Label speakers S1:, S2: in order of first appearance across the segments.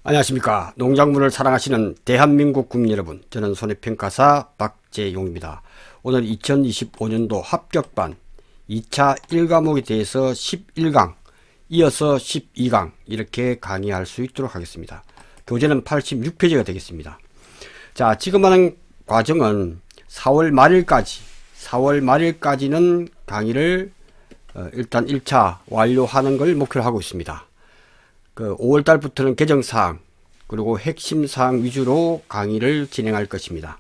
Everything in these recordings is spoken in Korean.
S1: 안녕하십니까. 농작물을 사랑하시는 대한민국 국민 여러분, 저는 손해평가사 박재용입니다. 오늘 2025년도 합격반 2차 1과목에 대해서 11강 이어서 12강 이렇게 강의할 수 있도록 하겠습니다. 교재는 86페이지가 되겠습니다. 자, 지금 하는 과정은 4월 말일까지는 강의를 일단 1차 완료하는 걸 목표로 하고 있습니다. 5월달부터는 개정사항 그리고 핵심사항 위주로 강의를 진행할 것입니다.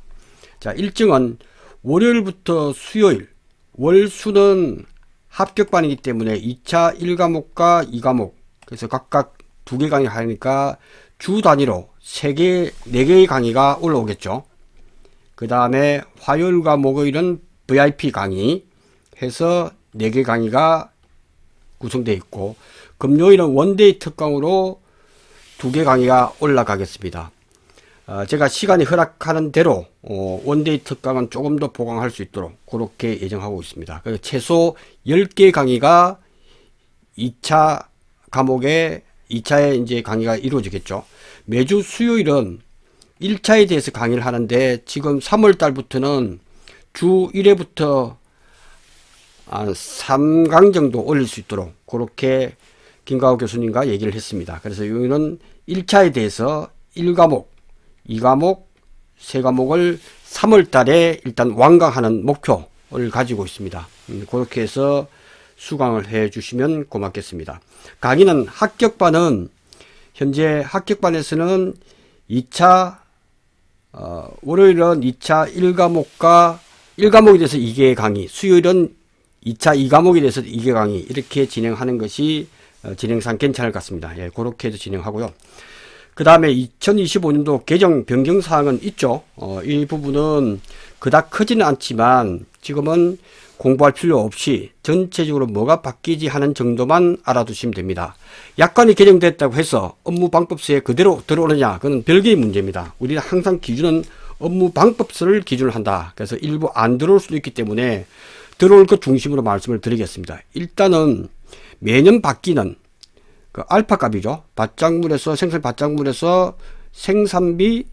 S1: 자, 일정은 월요일부터 수요일, 월수는 합격반이기 때문에 2차 1과목과 2과목 그래서 각각 2개 강의 하니까 주 단위로 3개, 4개의 강의가 올라오겠죠. 그 다음에 화요일과 목요일은 VIP 강의 해서 4개 강의가 구성되어 있고, 금요일은 원데이 특강으로 2개 강의가 올라가겠습니다. 제가 시간이 허락하는 대로 원데이 특강은 조금 더 보강할 수 있도록 그렇게 예정하고 있습니다. 그래서 최소 10개 강의가 2차 과목에 2차에 이제 강의가 이루어지겠죠. 매주 수요일은 1차에 대해서 강의를 하는데 지금 3월 달부터는 주 1회부터 한 3강 정도 올릴 수 있도록 그렇게 김가호 교수님과 얘기를 했습니다. 그래서 여기는 1차에 대해서 1과목, 2과목, 3과목을 3월 달에 일단 완강하는 목표를 가지고 있습니다. 그렇게 해서 수강을 해 주시면 고맙겠습니다. 강의는 합격반은 현재 합격반에서는 2차 월요일은 2차 1과목과 1과목에 대해서 2개 강의, 수요일은 2차 2과목에 대해서 2개 강의 이렇게 진행하는 것이 진행상 괜찮을 것 같습니다. 예, 그렇게 해서 진행하고요. 그 다음에 2025년도 개정 변경 사항은 있죠. 이 부분은 그닥 크지는 않지만 지금은 공부할 필요 없이 전체적으로 뭐가 바뀌지 하는 정도만 알아두시면 됩니다. 약관이 개정됐다고 해서 업무방법서에 그대로 들어오느냐, 그건 별개의 문제입니다. 우리는 항상 기준은 업무방법서를 기준을 한다. 그래서 일부 안 들어올 수도 있기 때문에 들어올 것 중심으로 말씀을 드리겠습니다. 일단은 매년 바뀌는 그 알파 값이죠. 밭작물에서 생산 밭작물에서 생산비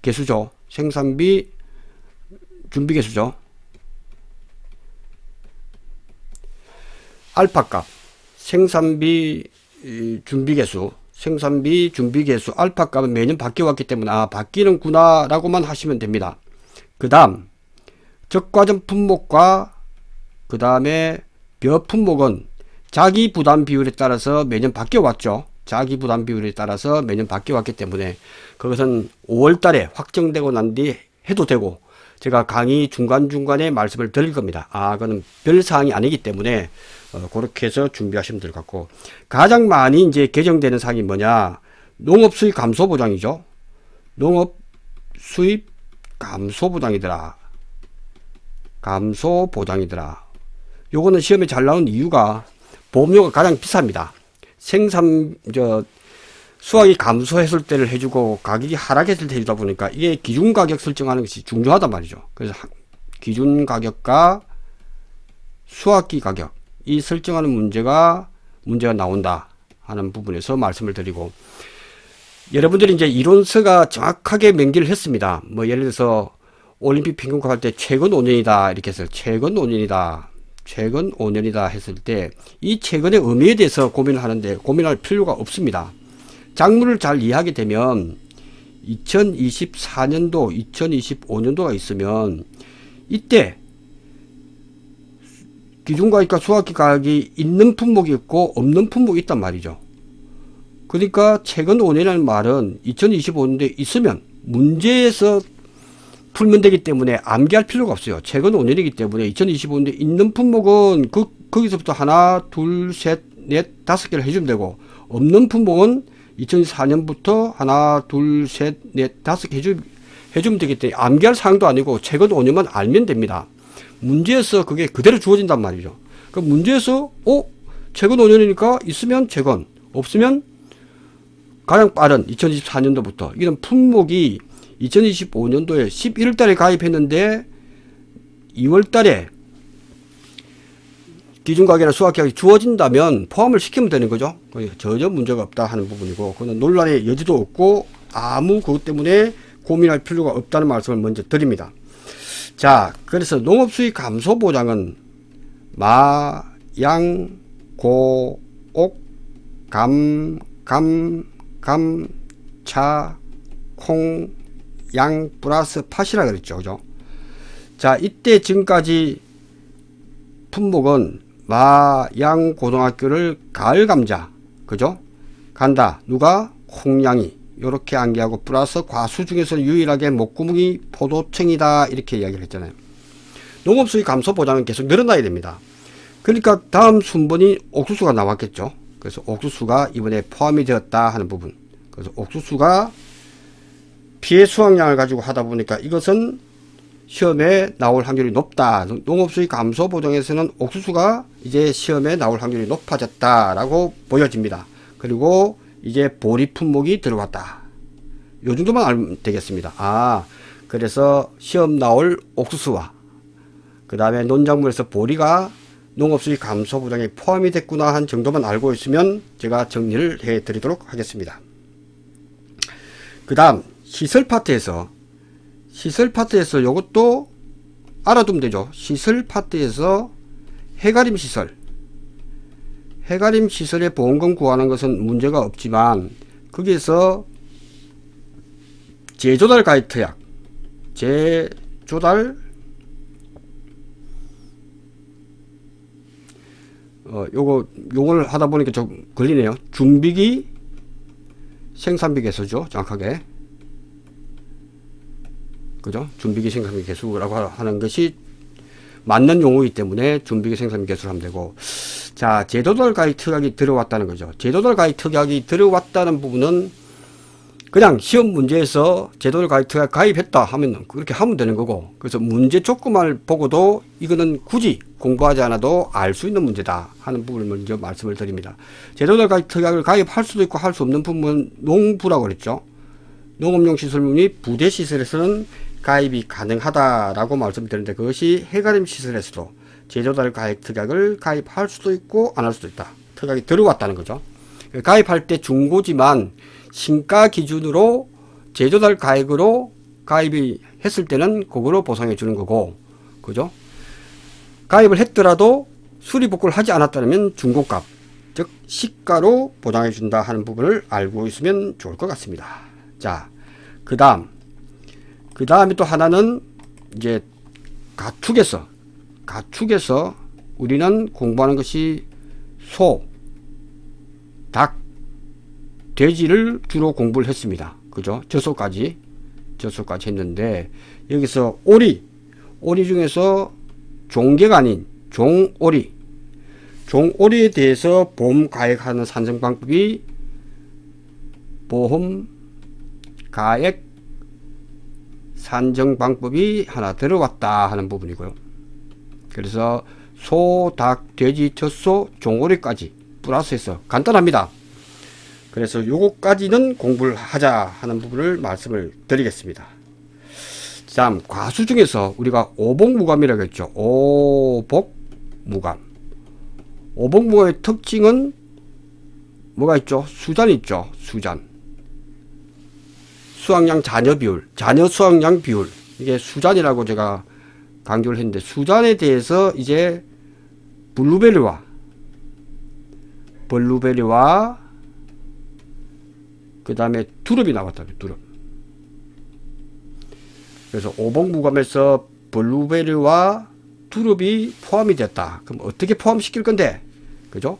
S1: 개수죠. 생산비 준비 개수죠. 알파 값 생산비 준비 개수 생산비 준비 개수 알파 값은 매년 바뀌어 왔기 때문에 바뀌는구나 라고만 하시면 됩니다. 그 다음 적과점 품목과 그 다음에 벼 품목은 자기 부담 비율에 따라서 매년 바뀌어 왔죠. 자기 부담 비율에 따라서 매년 바뀌어 왔기 때문에 그것은 5월 달에 확정되고 난 뒤 해도 되고, 제가 강의 중간중간에 말씀을 드릴 겁니다. 그거는 별 사항이 아니기 때문에 그렇게 해서 준비하시면 될 것 같고, 가장 많이 이제 개정되는 사항이 뭐냐, 농업 수입 감소 보장이죠. 농업 수입 감소 보장이더라. 감소 보장이더라. 요거는 시험에 잘 나온 이유가 보험료가 가장 비쌉니다. 수확이 감소했을 때를 해주고 가격이 하락했을 때 해주다 보니까 이게 기준 가격 설정하는 것이 중요하단 말이죠. 그래서 기준 가격과 수확기 가격 이 설정하는 문제가 나온다 하는 부분에서 말씀을 드리고, 여러분들이 이제 이론서가 정확하게 명기를 했습니다. 뭐 예를 들어서 올림픽 평균가 할 때 최근 5년이다 이렇게 해서 최근 5년이다 했을 때 이 최근의 의미에 대해서 고민을 하는데 고민할 필요가 없습니다. 작물을 잘 이해하게 되면 2024년도 2025년도가 있으면 이때 기준가격과 수확기 가격이 있는 품목이 있고 없는 품목이 있단 말이죠. 그러니까 최근 5년이라는 말은 2025년도에 있으면 문제에서 풀면 되기 때문에 암기할 필요가 없어요. 최근 5년이기 때문에 2025년도에 있는 품목은 거기서부터 하나, 둘, 셋, 넷, 5개를 해주면 되고, 없는 품목은 2004년부터 하나, 둘, 셋, 넷, 5개 해주면 되기 때문에 암기할 사항도 아니고 최근 5년만 알면 됩니다. 문제에서 그게 그대로 주어진단 말이죠. 그 문제에서 최근 5년이니까 있으면 최근, 없으면 가장 빠른 2024년도부터 이런 품목이 2025년도에 11월 달에 가입했는데 2월 달에 기준가격이나 수학가격이 주어진다면 포함을 시키면 되는 거죠. 전혀 문제가 없다 하는 부분이고, 그건 논란의 여지도 없고 아무 그것 때문에 고민할 필요가 없다는 말씀을 먼저 드립니다. 자, 그래서 농업수익 감소 보장은 마, 양, 고, 옥, 감, 차, 콩, 양 플러스 팥이라 그랬죠. 그죠? 자, 이때 지금까지 품목은 마, 양, 고등학교를 가을 감자, 그죠? 간다. 누가? 콩양이. 요렇게 암기하고 플러스 과수 중에서 유일하게 목구멍이 포도청이다. 이렇게 이야기를 했잖아요. 농업수익 감소 보장은 계속 늘어나야 됩니다. 그러니까 다음 순번이 옥수수가 나왔겠죠. 그래서 옥수수가 이번에 포함이 되었다 하는 부분. 그래서 옥수수가 피해 수확량을 가지고 하다 보니까 이것은 시험에 나올 확률이 높다. 농업수익 감소 보정에서는 옥수수가 이제 시험에 나올 확률이 높아졌다라고 보여집니다. 그리고 이제 보리 품목이 들어왔다. 요 정도만 알면 되겠습니다. 아, 그래서 시험 나올 옥수수와 그 다음에 논작물에서 보리가 농업수익 감소 보정에 포함이 됐구나 한 정도만 알고 있으면 제가 정리를 해 드리도록 하겠습니다. 그 다음 시설 파트에서 요것도 알아두면 되죠. 시설 파트에서 해가림 시설의 보험금 구하는 것은 문제가 없지만 거기에서 재조달 가입특약, 요거 용어를 하다 보니까 좀 걸리네요. 준비기 생산비 개수죠. 정확하게. 그죠? 준비기 생산비 개수라고 하는 것이 맞는 용어이기 때문에 준비기 생산비 개수를 하면 되고, 자, 재조달 가입 특약이 들어왔다는 거죠. 재조달 가입 특약이 들어왔다는 부분은 그냥 시험 문제에서 재조달 가입 특약 가입했다 하면 그렇게 하면 되는 거고, 그래서 문제 조건만 보고도 이거는 굳이 공부하지 않아도 알 수 있는 문제다 하는 부분을 먼저 말씀을 드립니다. 재조달 가입 특약을 가입할 수도 있고 할 수 없는 부분은 농부라고 그랬죠. 농업용 시설 및 부대 시설에서는 가입이 가능하다라고 말씀드렸는데, 그것이 해가림 시설에서도 재조달 가입 특약을 가입할 수도 있고 안 할 수도 있다. 특약이 들어왔다는 거죠. 가입할 때 중고지만 신가 기준으로 재조달 가액으로 가입이 했을 때는 그거로 보상해 주는 거고, 그죠? 가입을 했더라도 수리복구를 하지 않았다면 중고값, 즉 시가로 보장해 준다 하는 부분을 알고 있으면 좋을 것 같습니다. 자, 그 다음에 또 하나는 이제 가축에서 우리는 공부하는 것이 소, 닭, 돼지를 주로 공부를 했습니다. 그죠? 젖소까지 했는데, 여기서 오리 중에서 종개가 아닌 종오리에 대해서 보험 가액하는 산정 방법이 보험 가액 산정 방법이 하나 들어왔다 하는 부분이고요. 그래서 소, 닭, 돼지, 젖소, 종오리까지 플러스해서 간단합니다. 그래서 요거까지는 공부를 하자 하는 부분을 말씀을 드리겠습니다. 다음 과수 중에서 우리가 오복무감이라고 했죠. 오복무감의 특징은 뭐가 있죠? 수잔이 있죠. 수확량 자녀 수확량 비율, 이게 수잔이라고 제가 강조를 했는데, 수잔에 대해서 이제 블루베리와 그 다음에 두릅이 나왔다. 두릅. 그래서 오복무감에서 블루베리와 두릅이 포함이 됐다. 그럼 어떻게 포함시킬 건데? 그죠?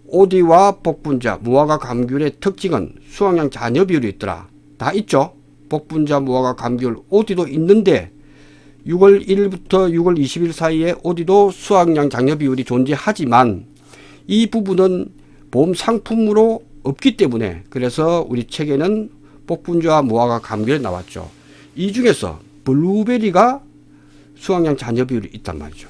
S1: 오디와 복분자, 무화과 감귤의 특징은 수확량 잔여 비율이 있더라. 다 있죠? 복분자, 무화과 감귤, 오디도 있는데 6월 1일부터 6월 20일 사이에 오디도 수확량 잔여 비율이 존재하지만 이 부분은 보험 상품으로 없기 때문에, 그래서 우리 책에는 복분자와 무화과 감귤이 나왔죠. 이 중에서 블루베리가 수확량 잔여 비율이 있단 말이죠.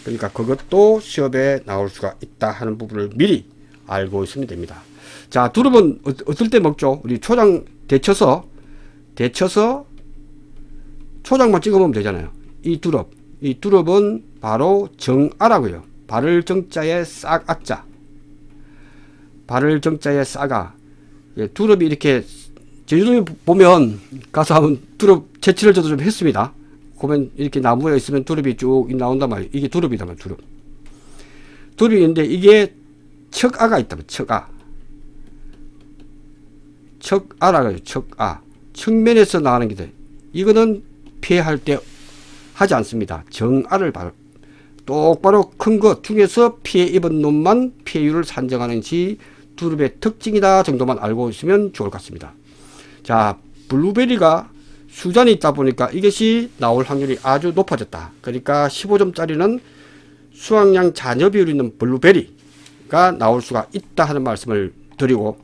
S1: 그러니까 그것도 시험에 나올 수가 있다 하는 부분을 미리 알고 있으면 됩니다. 자, 두릅은 어떨 때 먹죠? 우리 초장 데쳐서 초장만 찍어 먹으면 되잖아요. 이 두릅은 바로 정아라고요. 발을 정자에 싹 아자. 발을 정자에 싸가. 예, 두릅이 이렇게 제주도에 보면 가서 한번 두릅 채취를 저도 좀 했습니다. 보면 이렇게 나무에 있으면 두릅이 쭉 나온단 말이에요. 이게 두릅이다 말이에요. 두릅. 두릅이 있는데 이게 척아가 있다면 척아. 척아라고요. 척아. 측면에서 나가는 게 돼. 이거는 피해할 때 하지 않습니다. 정아를 바로 똑바로 큰 것 중에서 피해 입은 놈만 피해율을 산정하는 시 두릅의 특징이다 정도만 알고 있으면 좋을 것 같습니다. 자, 블루베리가 수잔이 있다 보니까 이것이 나올 확률이 아주 높아졌다. 그러니까 15점짜리는 수확량 잔여 비율이 있는 블루베리가 나올 수가 있다 하는 말씀을 드리고,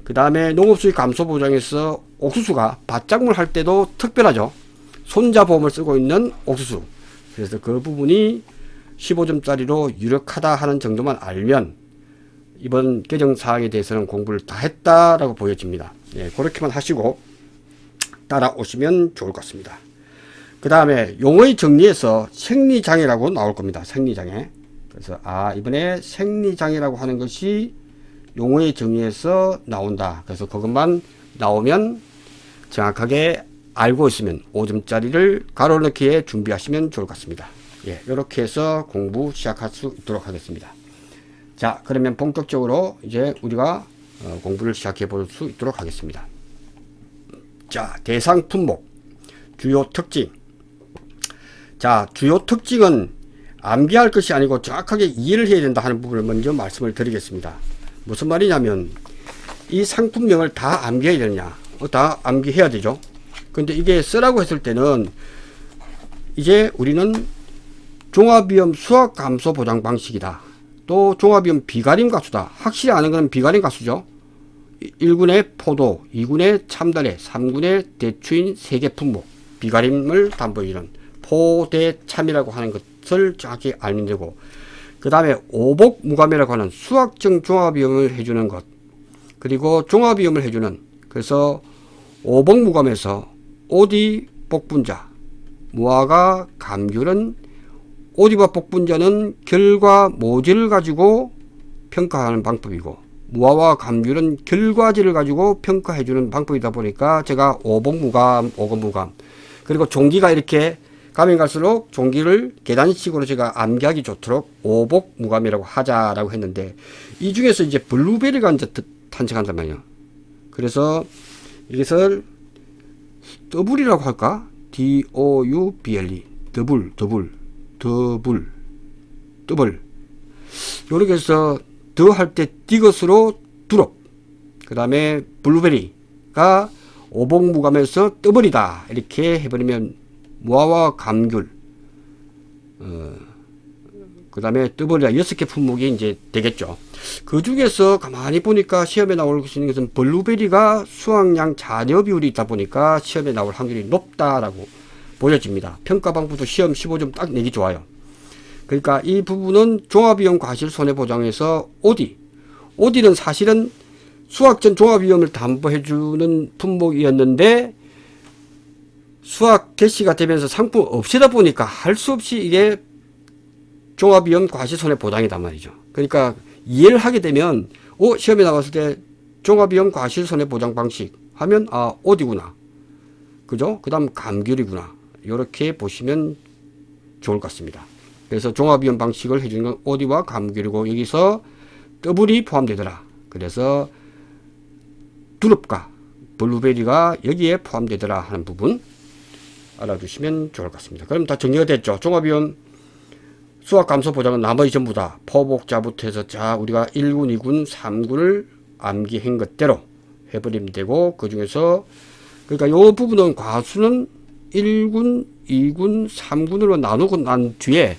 S1: 그 다음에 농업수익 감소 보장에서 옥수수가 밭작물 할 때도 특별하죠. 손자보험을 쓰고 있는 옥수수. 그래서 그 부분이 15점짜리로 유력하다 하는 정도만 알면 이번 개정사항에 대해서는 공부를 다 했다라고 보여집니다. 예, 그렇게만 하시고 따라오시면 좋을 것 같습니다. 그 다음에 용어의 정리에서 생리장애라고 나올 겁니다. 생리장애. 그래서 이번에 생리장애라고 하는 것이 용어의 정리에서 나온다. 그래서 그것만 나오면 정확하게 알고 있으면 5점짜리를 가로 넣기에 준비하시면 좋을 것 같습니다. 예, 이렇게 해서 공부 시작할 수 있도록 하겠습니다. 자, 그러면 본격적으로 이제 우리가 공부를 시작해 볼 수 있도록 하겠습니다. 자, 대상 품목, 주요 특징. 자, 주요 특징은 암기할 것이 아니고 정확하게 이해를 해야 된다 하는 부분을 먼저 말씀을 드리겠습니다. 무슨 말이냐면 이 상품명을 다 암기해야 되느냐? 다 암기해야 되죠. 근데 이게 쓰라고 했을 때는 이제 우리는 종합위험 수확 감소 보장 방식이다. 또 종합위험 비가림 가수다. 확실히 아는 것은 비가림 가수죠. 1군의 포도, 2군의 참다래, 3군의 대추인 3개 품목, 비가림을 담보해주는 포대참이라고 하는 것을 정확히 알면 되고, 그 다음에 오복무감이라고 하는 수학적 종합위험을 해주는 것, 그리고 종합위험을 해주는, 그래서 오복무감에서 오디 복분자, 무화과 감귤은 오디와 복분자는 결과 모질을 가지고 평가하는 방법이고, 무화과 감귤은 결과지를 가지고 평가해주는 방법이다 보니까 제가 오복무감, 오건무감, 그리고 종기가 이렇게 가면 갈수록 종기를 계단식으로 제가 암기하기 좋도록 오복무감이라고 하자라고 했는데, 이 중에서 이제 블루베리가 이제 탄생한단 말이에요. 그래서 이것을 더블이라고 할까? DOUBLE. 더블. 요렇게 해서 더 할 때 디귿으로 두릅. 그 다음에 블루베리가 오복무감에서 더블이다. 이렇게 해버리면 무화과 감귤. 그 다음에 더블이라 6개 품목이 이제 되겠죠. 그 중에서 가만히 보니까 시험에 나올 수 있는 것은 블루베리가 수확량 잔여 비율이 있다 보니까 시험에 나올 확률이 높다라고 보여집니다. 평가 방법도 시험 15점 딱 내기 좋아요. 그러니까 이 부분은 종합위험 과실 손해보장에서 오디는 사실은 수확 전 종합위험을 담보해주는 품목이었는데 수확 개시가 되면서 상품 없애다 보니까 할 수 없이 이게 종합위험 과실 손해보장이단 말이죠. 그러니까 이해를 하게 되면 시험에 나왔을 때 종합위험 과실 손해보장 방식 하면 오디구나, 그죠? 그 다음 감귤이구나, 이렇게 보시면 좋을 것 같습니다. 그래서 종합위험 방식을 해주는 건 오디와 감귤이고, 여기서 더블이 포함되더라. 그래서 두릅과 블루베리가 여기에 포함되더라 하는 부분 알아두시면 좋을 것 같습니다. 그럼 다 정리가 됐죠. 종합위험 수확 감소 보장은 나머지 전부 다 포복자부터 해서 우리가 1군, 2군, 3군을 암기한 것대로 해버리면 되고, 그 중에서 그러니까 요 부분은 과수는 1군, 2군, 3군으로 나누고 난 뒤에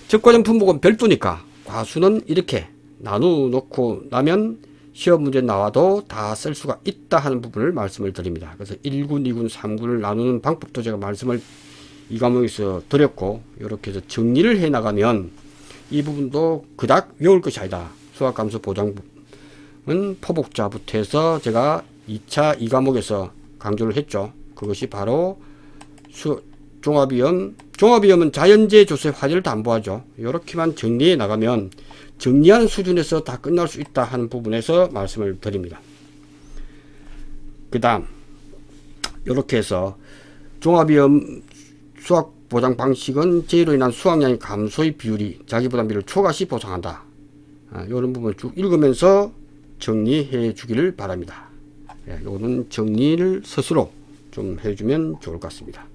S1: 적과점 품목은 별도니까 과수는 이렇게 나누놓고 나면 시험 문제 나와도 다 쓸 수가 있다 하는 부분을 말씀을 드립니다. 그래서 1군, 2군, 3군을 나누는 방법도 제가 말씀을 이 과목에서 드렸고, 이렇게 해서 정리를 해 나가면 이 부분도 그닥 외울 것이 아니다. 수학감소 보장은 포복자부터 해서 제가 2차 2과목에서 강조를 했죠. 그것이 바로 종합위험 종합위험은 자연재해 조수의 화재를 담보하죠. 이렇게만 정리해 나가면 정리하는 수준에서 다 끝날 수 있다 하는 부분에서 말씀을 드립니다. 그 다음 이렇게 해서 종합위험 수확보장 방식은 재해로 인한 수확량의 감소의 비율이 자기부담비를 초과시 보상한다. 이런 부분을 쭉 읽으면서 정리해 주기를 바랍니다. 이거는 정리를 스스로 좀 해주면 좋을 것 같습니다.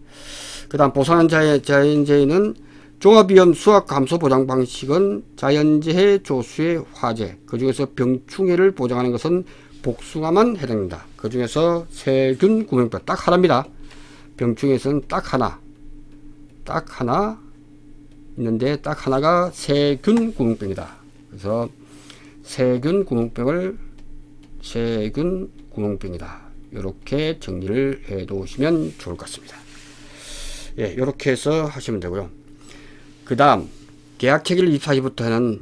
S1: 그 다음 보상한 자연재해는 종합위험 수확 감소 보장 방식은 자연재해 조수의 화재, 그 중에서 병충해를 보장하는 것은 복숭아만 해당된다. 그 중에서 세균 구명병 딱 하나입니다. 병충해에서는 딱 하나 있는데 딱 하나가 세균 구명병이다. 그래서 세균 구명병이다. 이렇게 정리를 해 놓으시면 좋을 것 같습니다. 예, 이렇게 해서 하시면 되고요. 그 다음 계약체결 24시부터는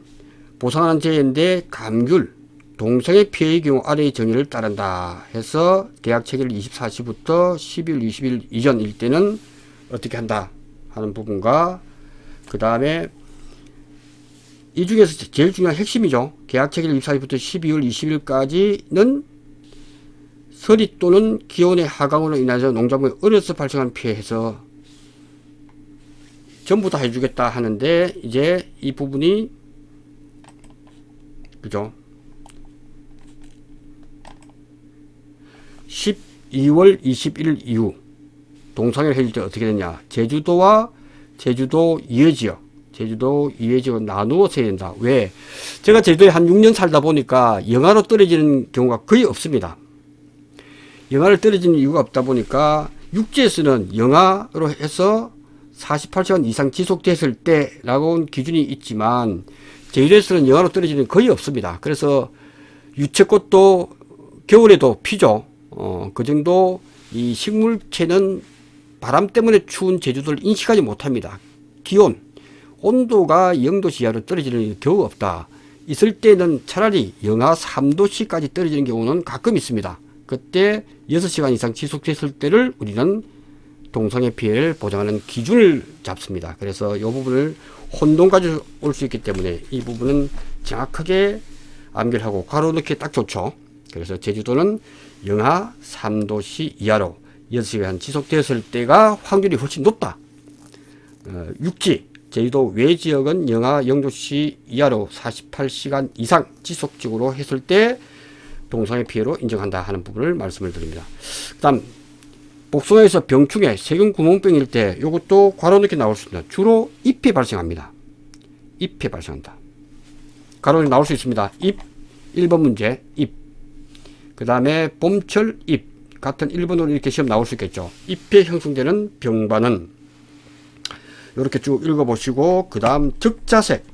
S1: 보상하는 재해인데 감귤, 동성애 피해의 경우 아래의 정의를 따른다 해서 계약체결 24시부터 12월 20일 이전일 때는 어떻게 한다 하는 부분과 그 다음에 이 중에서 제일 중요한 핵심이죠. 계약체결 24시부터 12월 20일까지는 서리 또는 기온의 하강으로 인해서 농작물에 어려서 발생한 피해에서 전부 다 해주겠다 하는데 이제 이 부분이 그죠? 12월 21일 이후 동상을 해줄 때 어떻게 되냐? 제주도와 제주도 이해지역 나누어서 해야 된다. 왜? 제가 제주도에 한 6년 살다 보니까 영하로 떨어지는 경우가 거의 없습니다. 영하로 떨어지는 이유가 없다 보니까 육지에서는 영하로 해서 48시간 이상 지속됐을 때라고 기준이 있지만 제주도에서는 영하로 떨어지는 거의 없습니다. 그래서 유채꽃도 겨울에도 피죠. 그 정도 이 식물체는 바람 때문에 추운 제주도를 인식하지 못합니다. 기온, 온도가 0도씨 이하로 떨어지는 일이 겨우 없다. 있을 때는 차라리 영하 3도씨까지 떨어지는 경우는 가끔 있습니다. 그때 6시간 이상 지속됐을 때를 우리는 동성애 피해를 보장하는 기준을 잡습니다. 그래서 이 부분을 혼동 가져올 수 있기 때문에 이 부분은 정확하게 암기하고 가로 넣기 딱 좋죠. 그래서 제주도는 영하 3도씨 이하로 6시간 지속되었을 때가 확률이 훨씬 높다. 육지, 제주도 외 지역은 영하 0도씨 이하로 48시간 이상 지속적으로 했을 때 동성애 피해로 인정한다 하는 부분을 말씀을 드립니다. 그 다음 복숭아에서 병충해, 세균 구멍병일 때 이것도 괄호 넣기 나올 수 있습니다. 주로 잎이 발생합니다. 잎이 발생한다. 괄호 나올 수 있습니다. 잎, 1번 문제, 잎. 그 다음에 봄철 잎, 같은 1번으로 이렇게 시험 나올 수 있겠죠. 잎에 형성되는 병반은 이렇게 쭉 읽어보시고, 그 다음 적자색,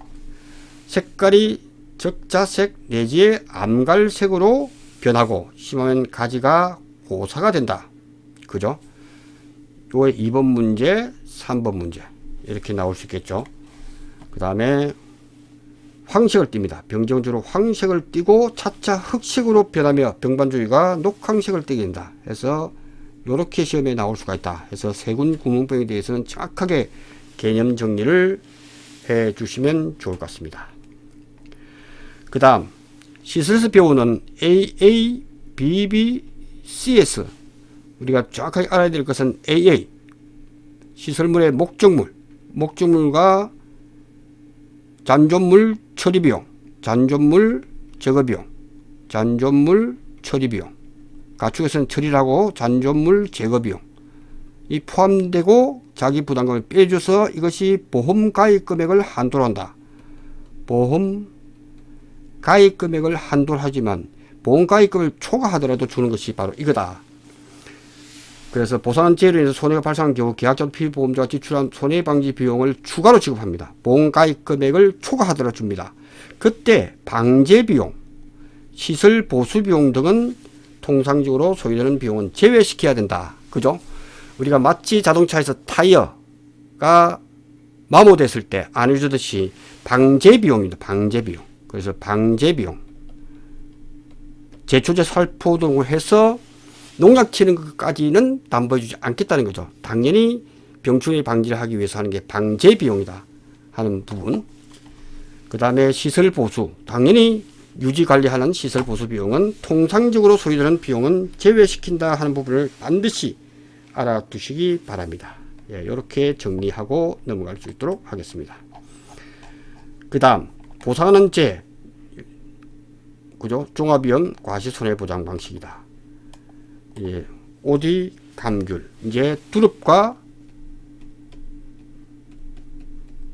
S1: 색깔이 적자색 내지의 암갈색으로 변하고 심하면 가지가 고사가 된다. 그죠? 요에 2번 문제, 3번 문제 이렇게 나올 수 있겠죠. 그 다음에 황색을 띱니다. 병정주로 황색을 띠고 차차 흑색으로 변하며 병반주의가 녹황색을 띠게 된다. 해서 이렇게 시험에 나올 수가 있다. 해서 세균 구멍병에 대해서는 정확하게 개념 정리를 해 주시면 좋을 것 같습니다. 그 다음 시설에서 배우는 AA, BB, CS 우리가 정확하게 알아야 될 것은 AA 시설물의 목적물과 잔존물 처리비용, 잔존물 제거비용, 잔존물 처리비용, 가축에서는 처리라고 잔존물 제거비용 이 포함되고 자기 부담금을 빼줘서 이것이 보험 가입 금액을 한도로 한다. 보험 가입 금액을 한도로 하지만 보험 가입금을 초과하더라도 주는 것이 바로 이거다. 그래서 보상한 재해로 인해서 손해가 발생한 경우 계약자 피보험자가 지출한 손해방지 비용을 추가로 지급합니다. 보험 가입 금액을 초과하더라도 줍니다. 그때 방제비용, 시설 보수비용 등은 통상적으로 소요되는 비용은 제외시켜야 된다. 그죠? 우리가 마치 자동차에서 타이어가 마모됐을 때 안 해주듯이 방제비용입니다. 방제비용. 그래서 방제비용, 제초제 살포 등을 해서 농약 치는 것까지는 담보해주지 않겠다는 거죠. 당연히 병충해 방지를 하기 위해서 하는 게 방제 비용이다 하는 부분. 그 다음에 시설 보수, 당연히 유지 관리하는 시설 보수 비용은 통상적으로 소요되는 비용은 제외시킨다 하는 부분을 반드시 알아두시기 바랍니다. 예, 이렇게 정리하고 넘어갈 수 있도록 하겠습니다. 그 다음 보상하는 제, 그죠? 종합위험 과시손해보장 방식이다. 예, 오디 감귤, 이제 두릅과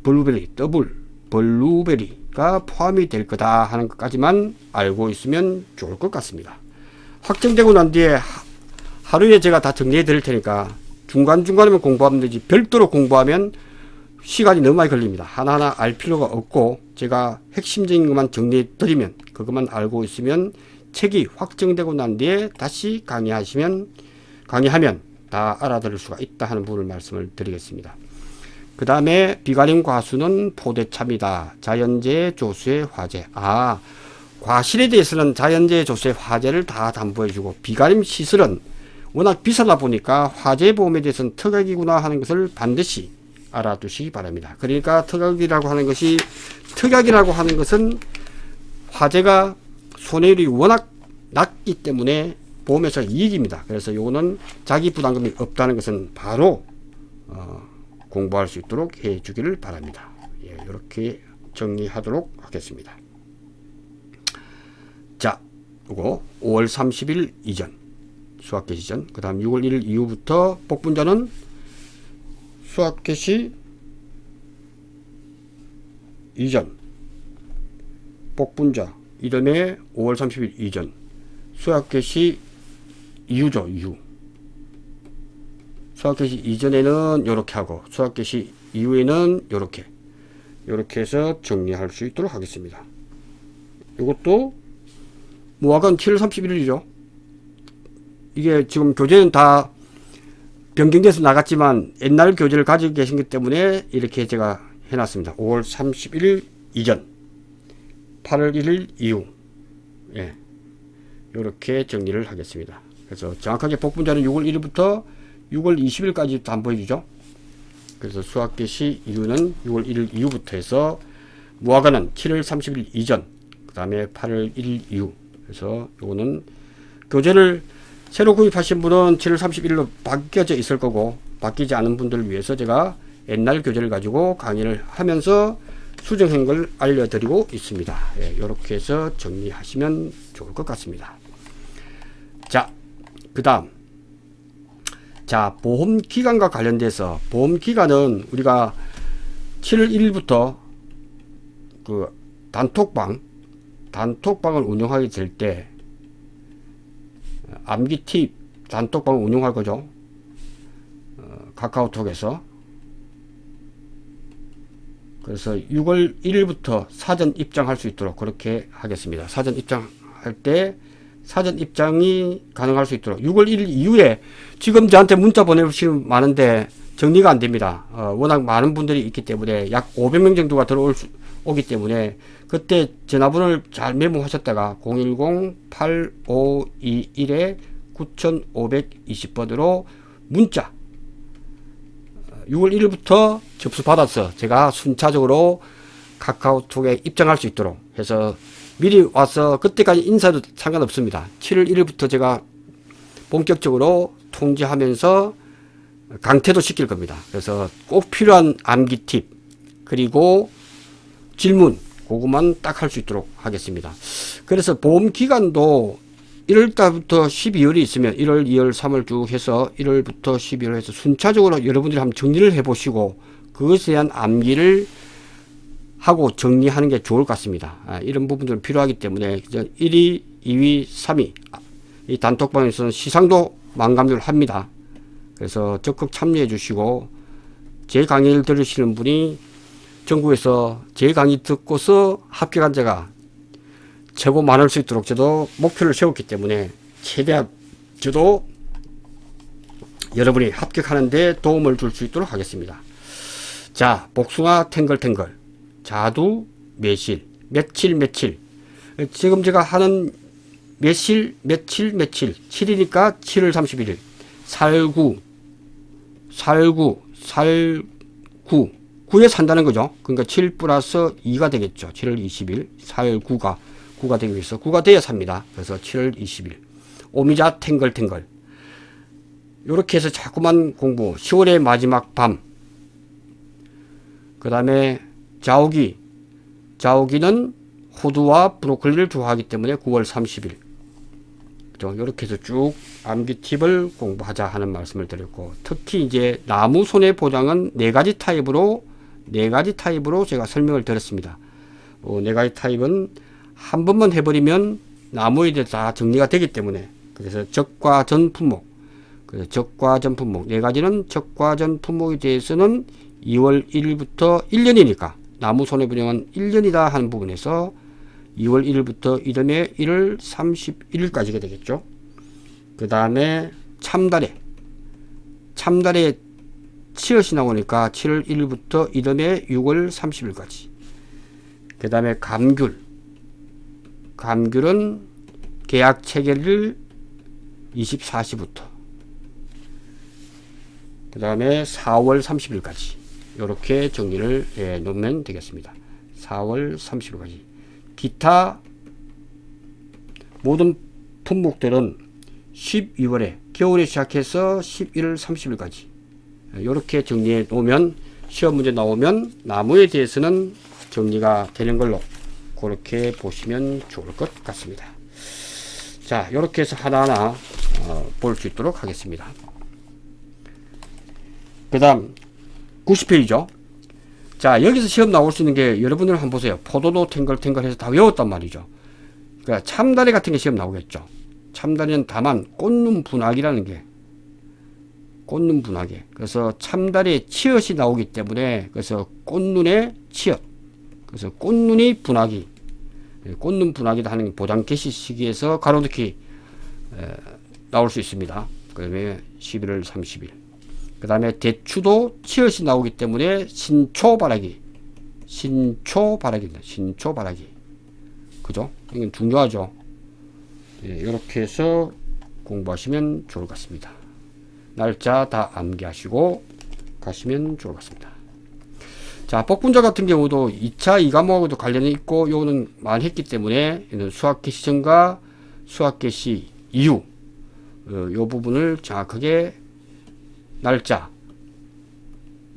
S1: 블루베리, 블루베리가 포함이 될 거다 하는 것까지만 알고 있으면 좋을 것 같습니다. 확정되고 난 뒤에 하루에 제가 다 정리해 드릴 테니까 중간중간에만 공부하면 되지, 별도로 공부하면 시간이 너무 많이 걸립니다. 하나하나 알 필요가 없고, 제가 핵심적인 것만 정리해 드리면, 그것만 알고 있으면 책이 확정되고 난 뒤에 다시 강의하면 다 알아들을 수가 있다 하는 부분을 말씀을 드리겠습니다. 그 다음에 비가림 과수는 포대참이다. 자연재해 조수의 화재. 과실에 대해서는 자연재해 조수의 화재를 다 담보해주고, 비가림 시설은 워낙 비싸다 보니까 화재보험에 대해서는 특약이구나 하는 것을 반드시 알아두시기 바랍니다. 그러니까 특약이라고 하는 것은 화재가 손해율이 워낙 낮기 때문에 보험에서 이익입니다. 그래서 요거는 자기 부담금이 없다는 것은 바로 공부할 수 있도록 해 주기를 바랍니다. 예, 이렇게 정리하도록 하겠습니다. 자, 요거 5월 30일 이전, 수학 개시 전, 그 다음 6월 1일 이후부터 복분자는 수학 개시 이전, 복분자 이전에 5월 30일 이전, 수학 개시 이후죠. 이후. 수학 개시 이전에는 이렇게 하고, 수학 개시 이후에는 이렇게 해서 정리할 수 있도록 하겠습니다. 이것도 무화관 7월 31일이죠. 이게 지금 교재는 다 변경돼서 나갔지만 옛날 교재를 가지고 계신기 때문에 이렇게 제가 해놨습니다. 5월 31일 이전, 8월 1일 이후. 예, 이렇게 정리를 하겠습니다. 그래서 정확하게 복분자는 6월 1일부터 6월 20일까지 담보해주죠. 그래서 수학 개시 이후는 6월 1일 이후부터 해서, 무화과는 7월 30일 이전, 그 다음에 8월 1일 이후. 그래서 요거는 교재를 새로 구입하신 분은 7월 30일로 바뀌어져 있을 거고, 바뀌지 않은 분들을 위해서 제가 옛날 교재를 가지고 강의를 하면서 수정한 걸 알려드리고 있습니다. 예, 이렇게 해서 정리하시면 좋을 것 같습니다. 자, 그 다음, 자, 보험기간과 관련돼서, 보험기간은 우리가 7월 1일부터 그 단톡방을 운영하게 될 때, 암기 팁 단톡방을 운영할 거죠. 카카오톡에서. 그래서 6월 1일부터 사전 입장할 수 있도록 그렇게 하겠습니다. 사전 입장할 때 사전 입장이 가능할 수 있도록 6월 1일 이후에, 지금 저한테 문자 보내주시는 많은데 정리가 안 됩니다. 워낙 많은 분들이 있기 때문에 약 500명 정도가 오기 때문에 그때 전화번호를 잘 메모하셨다가 010-8521-9520번으로 문자 6월 1일부터 접수 받아서 제가 순차적으로 카카오톡에 입장할 수 있도록 해서 미리 와서, 그때까지 인사도 상관없습니다. 7월 1일부터 제가 본격적으로 통지하면서 강퇴도 시킬 겁니다. 그래서 꼭 필요한 암기 팁 그리고 질문, 그것만 딱 할 수 있도록 하겠습니다. 그래서 보험 기간도 1월달부터 12월이 있으면 1월, 2월, 3월 쭉 해서 1월부터 12월 해서 순차적으로 여러분들이 한번 정리를 해 보시고 그것에 대한 암기를 하고 정리하는 게 좋을 것 같습니다. 이런 부분들은 필요하기 때문에 1위, 2위, 3위 이 단톡방에서는 시상도 만감률 합니다. 그래서 적극 참여해 주시고, 제 강의를 들으시는 분이 전국에서 제 강의 듣고서 합격한 자가 최고 많을 수 있도록 저도 목표를 세웠기 때문에 최대한 저도 여러분이 합격하는데 도움을 줄 수 있도록 하겠습니다. 자, 복숭아 탱글탱글, 자두 매실, 며칠 지금 제가 하는 며칠 7이니까 7월 31일, 살구 살 9. 9에 산다는 거죠. 그러니까 7 플러스 2가 되겠죠. 7월 20일. 살 9가 되기 위해서 9가 돼야 삽니다. 그래서 7월 20일. 오미자 탱글탱글. 요렇게 해서 자꾸만 공부. 10월의 마지막 밤. 그 다음에 자오기는 호두와 브로콜리를 좋아하기 때문에 9월 30일. 그죠? 요렇게 해서 쭉 암기 팁을 공부하자 하는 말씀을 드렸고, 특히 이제 나무 손해 보장은 네 가지 타입으로 제가 설명을 드렸습니다. 네 가지 타입은 한 번만 해버리면 나무에 대해서 다 정리가 되기 때문에, 그래서 적과 전 품목, 네 가지는 적과 전 품목에 대해서는 2월 1일부터 1년이니까 나무 손해보장은 1년이다 하는 부분에서 2월 1일부터 이듬해 1월 31일까지가 되겠죠. 그 다음에 참다래 치엿이 나오니까 7월 1일부터 이듬해 6월 30일까지. 그 다음에 감귤은 계약 체결일 24시부터 그 다음에 4월 30일까지 이렇게 정리를 해 놓으면 되겠습니다. 4월 30일까지. 기타 모든 품목들은 12월에 겨울에 시작해서 11월 30일까지 이렇게 정리해 놓으면 시험 문제 나오면 나무에 대해서는 정리가 되는 걸로 그렇게 보시면 좋을 것 같습니다. 자, 이렇게 해서 하나하나 볼 수 있도록 하겠습니다. 그 다음 90페이지죠. 자, 여기서 시험 나올 수 있는 게 여러분들 한번 보세요. 포도도 탱글탱글 해서 다 외웠단 말이죠. 그러니까 참다리 같은 게 시험 나오겠죠. 참다리는 다만 꽃눈 분화기라는 게 꽃눈 분화기. 그래서 참다리에 치엿이 나오기 때문에 그래서 꽃눈의 치엿. 그래서 꽃눈이 분화기. 꽃눈 분화기다 하는 보장 개시 시기에서 가로등기 나올 수 있습니다. 그 다음에 11월 30일. 그 다음에 대추도 치엿이 나오기 때문에 신초바라기. 그죠? 이건 중요하죠. 이렇게 해서 공부하시면 좋을 것 같습니다. 날짜 다 암기하시고 가시면 좋을 것 같습니다. 자, 복분자 같은 경우도 2차 2과목하고도 관련이 있고, 요거는 많이 했기 때문에, 수학 개시 전과 수학 개시 이후, 요 부분을 정확하게 날짜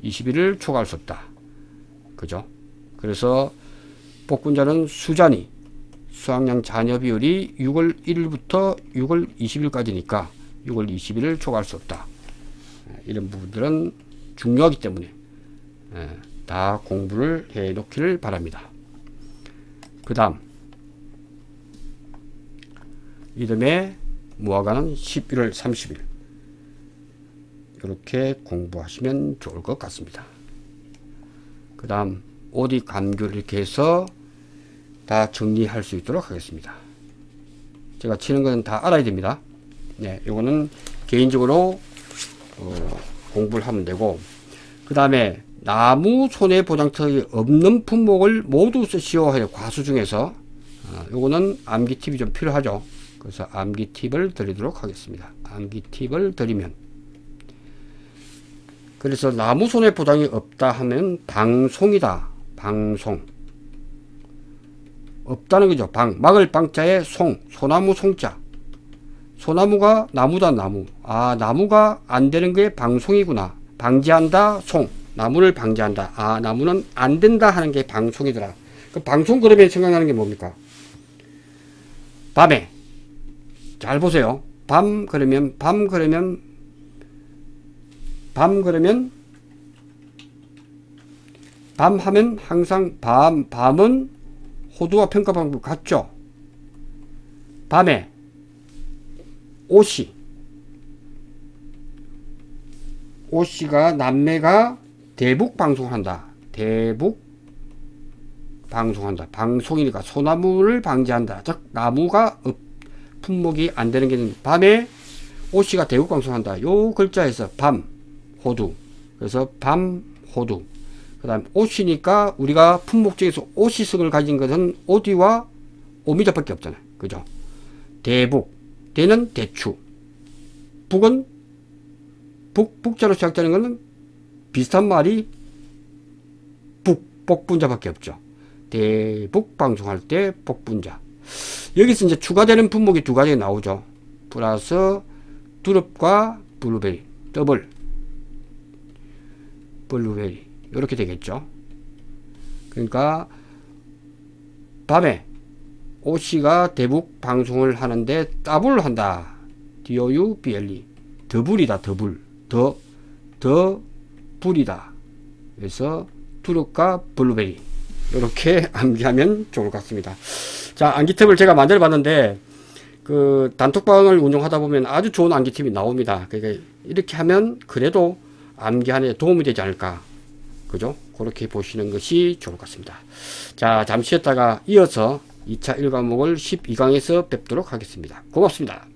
S1: 20일을 초과할 수 없다. 그죠? 그래서 복분자는 수잔위, 수확량 잔여 비율이 6월 1일부터 6월 20일까지니까 6월 20일을 초과할 수 없다. 이런 부분들은 중요하기 때문에 다 공부를 해 놓기를 바랍니다. 그 다음 이듬해 무화과는 11월 30일 이렇게 공부하시면 좋을 것 같습니다. 그 다음 오디 감귤 이렇게 해서 다 정리할 수 있도록 하겠습니다. 제가 치는 건 다 알아야 됩니다. 네, 이거는 개인적으로 공부를 하면 되고, 그 다음에 나무 손해보장턱이 없는 품목을 모두 쓰시오 해요. 과수 중에서 요거는 암기 팁이 좀 필요하죠. 그래서 암기 팁을 드리도록 하겠습니다. 암기 팁을 드리면, 그래서 나무 손해보장이 없다 하면 방송이다. 방송 없다는 거죠. 막을 방자에 소나무 송자. 소나무가 나무다. 나무. 아, 나무가 안 되는 게 방송이구나. 방지한다. 나무를 방지한다. 아, 나무는 안 된다 하는 게 방송이더라. 그 방송 그러면 생각나는 게 뭡니까? 밤에. 잘 보세요. 밤 그러면 밤 하면 항상 밤은 호두와 평가 방법 같죠? 밤에 오씨가 남매가 대북 방송한다. 방송이니까 소나무를 방지한다. 즉 나무가 품목이 안 되는 게 있는데, 밤에 오씨가 대북 방송한다. 요 글자에서 밤 호두. 그래서 밤 호두. 그 다음 오씨니까 우리가 품목 중에서 오씨성을 가진 것은 오디와 오미자밖에 없잖아요. 그죠? 대는 대추. 북은 북자로 시작되는 것은 비슷한 말이 복분자밖에 없죠. 대북 방송할 때 복분자. 여기서 이제 추가되는 분목이 두 가지 나오죠. 플러스 두릅과 블루베리, 더블 블루베리 이렇게 되겠죠. 그러니까 밤에 오씨가 대북 방송을 하는데 더블을 한다. DOUBLE 더불이다. 더불 더 불이다. 그래서 두릅과 블루베리 이렇게 암기하면 좋을 것 같습니다. 자, 암기팁을 제가 만들어 봤는데 그 단톡방을 운영하다 보면 아주 좋은 암기팁이 나옵니다. 그러니까 이렇게 하면 그래도 암기하는 데 도움이 되지 않을까. 그죠? 그렇게 보시는 것이 좋을 것 같습니다. 자, 잠시 쉬었다가 이어서 2차 1과목을 12강에서 뵙도록 하겠습니다. 고맙습니다.